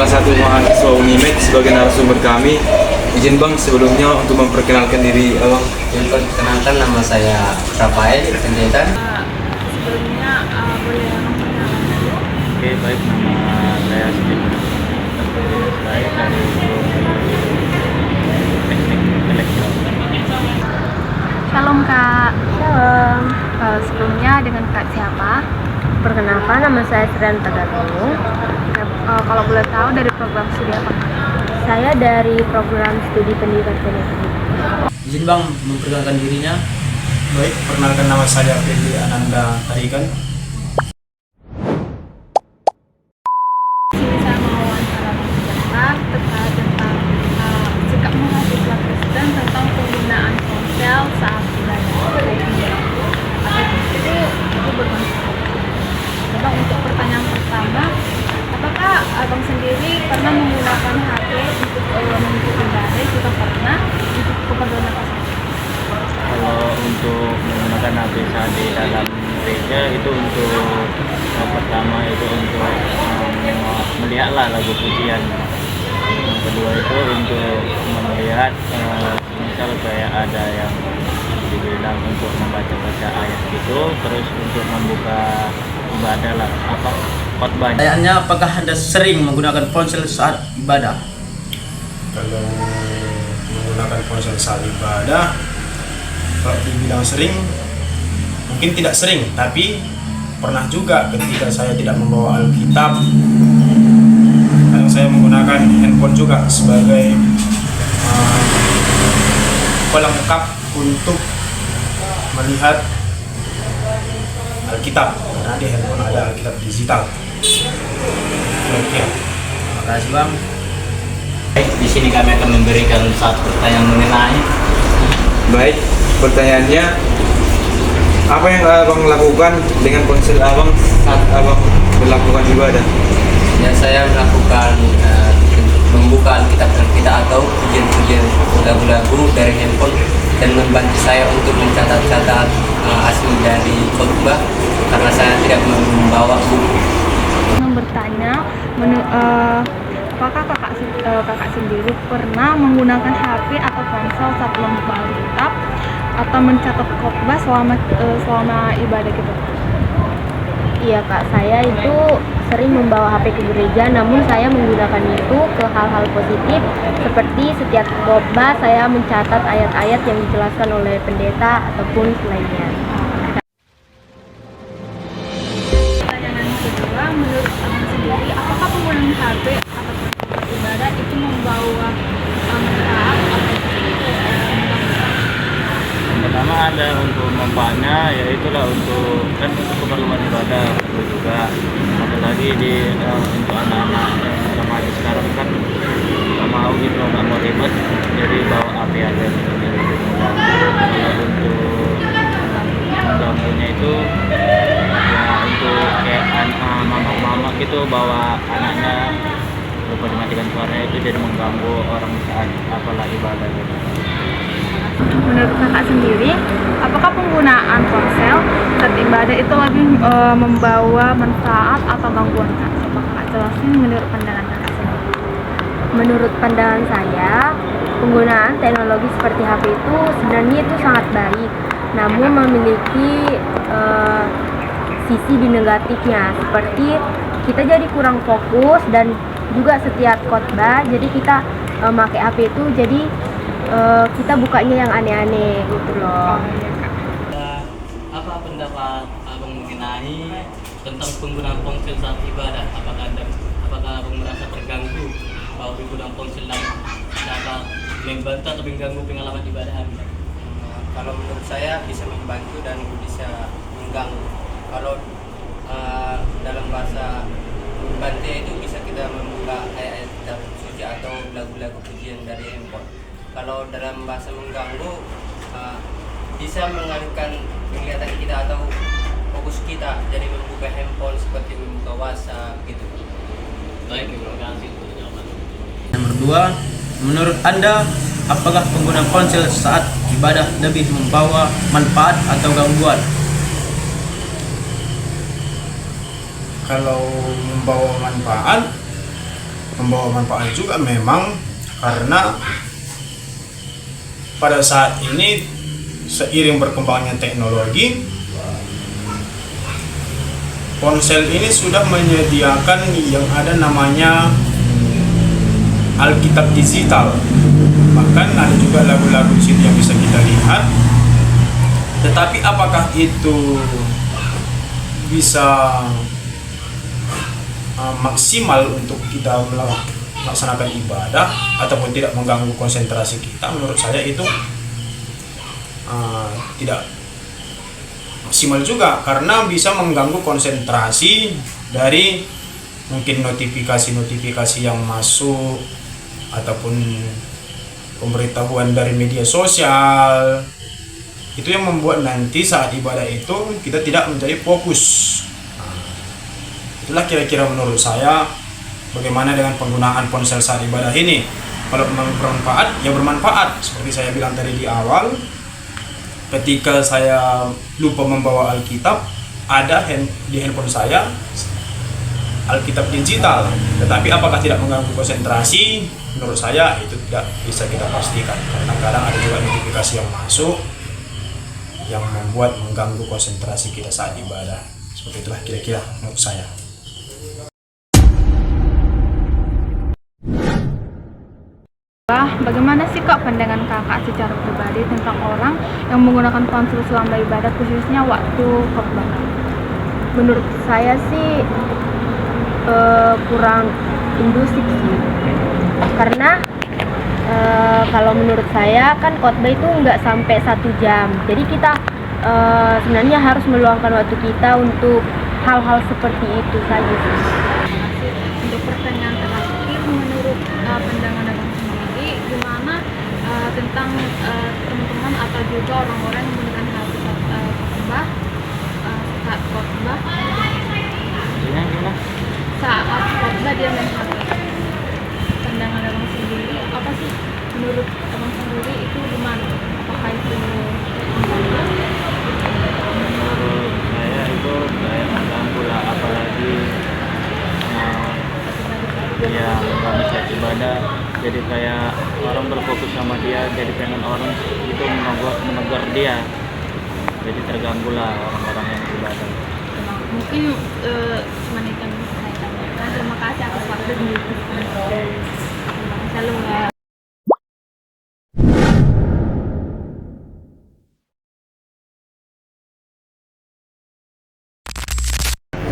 salah satu mahasiswa Unimed sebagai narasumber kami. Izin Bang sebelumnya untuk memperkenalkan diri Abang. Perkenalkan, nama saya Rafael Pendeta. Sebelumnya boleh memperkenalkan dulu. Oke, baik, nama saya Steven. Saya dari teknik elektronik. Shalom Kak. Shalom. Sebelumnya dengan Kak siapa? Perkenalkan, nama saya Srian Tagatungu. Kalau boleh tahu dari program studi apa? Saya dari program studi pendidikan pendidikan. Izin Bang memperkenalkan dirinya. Baik, perkenalkan nama saya Freddy Ananda Tarikan. Saya mau wawancara Bang terkait tentang sikap mahasiswa Kristen tentang penggunaan ponsel saat ibadah. Itu bermanfaat. Bang, untuk pertanyaan pertama, apakah Abang sendiri pernah menggunakan HP untuk mengikuti ibadah? Jika pernah, untuk keperluan apa saja? Kalau untuk menggunakan HP saat di dalam gereja itu untuk yang pertama itu untuk melihatlah lagu pujian. Yang kedua itu untuk melihat misal kayak ada yang dibilang untuk membaca ayat gitu, terus untuk membuka ibadah lah khotbah. Pertanyaannya, apakah Anda sering menggunakan ponsel saat ibadah? Kalau menggunakan ponsel saat ibadah, kalau dibilang sering, mungkin tidak sering, tapi pernah juga ketika saya tidak membawa Alkitab. Kadang saya menggunakan handphone juga sebagai pelengkap untuk melihat Alkitab, karena di handphone ada Alkitab digital. Oke. Terima kasih Bang. Baik, di sini kami akan memberikan satu pertanyaan mengenai. Baik, pertanyaannya, apa yang Abang lakukan dengan ponsel Abang saat Abang melakukan ibadah? Ya, saya melakukan membuka Alkitab kita atau pujian-pujian lagu-lagu dari handphone dan membantu saya untuk mencatat-catat asli dari khotbah karena saya tidak membawa buku. Bertanya, apakah kakak sendiri pernah menggunakan HP atau ponsel saat membuka Alkitab atau mencatat khotbah selama ibadah gitu? Iya Kak, saya itu sering membawa HP ke gereja, namun saya menggunakan itu ke hal-hal positif seperti setiap khotbah saya mencatat ayat-ayat yang dijelaskan oleh pendeta ataupun selainnya. Pertanyaan kedua, menurut Abang sendiri, apakah penggunaan HP atau perangkat ibadah itu membawa manfaat atau Pertama ada untuk manfaatnya, yaitulah untuk keperluan ibadah juga. Ada lagi untuk anak-anak remaja sekarang kan nggak mau gitu, nggak mau ribet, jadi bawa HP aja gitu. Kalau untuk ganggunya itu ya untuk kayak mama gitu bawa anaknya lupa dimatikan suaranya, itu jadi mengganggu orang saat apalah ibadah gitu. Menurut kakak sendiri, apakah penggunaan ponsel saat ibadah itu lebih membawa manfaat atau gangguan kak? Coba kakak jelasin menurut pandangan kakak sendiri. Menurut pandangan saya, penggunaan teknologi seperti HP itu sebenarnya itu sangat baik, namun memiliki sisi di negatifnya, seperti kita jadi kurang fokus dan juga setiap khotbah jadi kita pakai HP itu jadi kita bukanya yang aneh-aneh gitu loh. Apa pendapat Abang mengenai tentang penggunaan ponsel saat ibadah? Apakah Abang merasa terganggu kalau penggunaan ponsel dapat membantu atau mengganggu pengalaman ibadah Anda? Kalau menurut saya bisa membantu dan bisa mengganggu. Kalau dalam bahasa membantu itu bisa kita membuka ayat-ayat kitab suci atau lagu-lagu pujian dari handphone. Kalau dalam bahasa mengganggu bisa mengalihkan penglihatan kita atau fokus kita, jadi membuka handphone seperti membuka WhatsApp gitu. Baik, terima kasih untuk jawaban. Nomor 2, menurut Anda, apakah penggunaan ponsel saat ibadah lebih membawa manfaat atau gangguan? Kalau membawa manfaat, membawa manfaat juga memang, karena pada saat ini seiring berkembangnya teknologi, ponsel ini sudah menyediakan yang ada namanya Alkitab digital. Bahkan ada juga lagu-lagu di situ yang bisa kita lihat. Tetapi apakah itu bisa maksimal untuk kita melaksanakan ibadah ataupun tidak mengganggu konsentrasi kita? Menurut saya itu tidak maksimal juga, karena bisa mengganggu konsentrasi dari mungkin notifikasi-notifikasi yang masuk ataupun pemberitahuan dari media sosial. Itu yang membuat nanti saat ibadah itu kita tidak menjadi fokus. Itulah kira-kira menurut saya bagaimana dengan penggunaan ponsel saat ibadah ini. Kalau bermanfaat, ya bermanfaat. Seperti saya bilang tadi di awal, ketika saya lupa membawa Alkitab, ada di handphone saya Alkitab digital. Tetapi apakah tidak mengganggu konsentrasi? Menurut saya itu tidak bisa kita pastikan, karena kadang ada juga notifikasi yang masuk yang membuat mengganggu konsentrasi kita saat ibadah. Seperti itulah kira-kira menurut saya. Bagaimana sih Kak pandangan Kakak secara pribadi tentang orang yang menggunakan ponsel selama ibadah, khususnya waktu khotbah? Menurut saya sih kurang indusik sih, karena kalau menurut saya kan khotbah itu nggak sampai 1 jam, jadi kita sebenarnya harus meluangkan waktu kita untuk hal-hal seperti itu saja sih. Untuk pertanyaan terakhir, menurut pandangan Abang sendiri, gimana tentang teman-teman atau juga orang-orang yang menggunakan hal khotbah saat khotbah? Saat khotbah dia main HP. Pandangan Abang sendiri apa sih? Menurut Abang sendiri itu gimana? Apakah itu Menurut saya itu kayak mengganggu lah, apalagi ya kami saat ibadah, jadi kayak orang berfokus sama dia, jadi pengen orang itu menegur dia, jadi terganggu lah orang-orang yang ibadah. mungkin cuma itu yang bisa saya tanyakan. Terima kasih atas waktu dan diskusi. Shalom ya.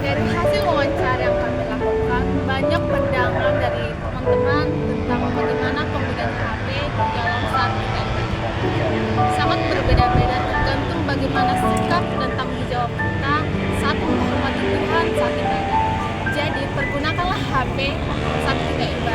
Dari hasil wawancara yang kami lakukan, banyak pandangan dari teman-teman tentang bagaimana penggunaan HP dalam saat ibadah. Sangat berbeda-beda tergantung bagaimana sikap dan tanggung jawab kita saat menghormati Tuhan saat ibadah. Jadi pergunakanlah HP saat kita ibadah.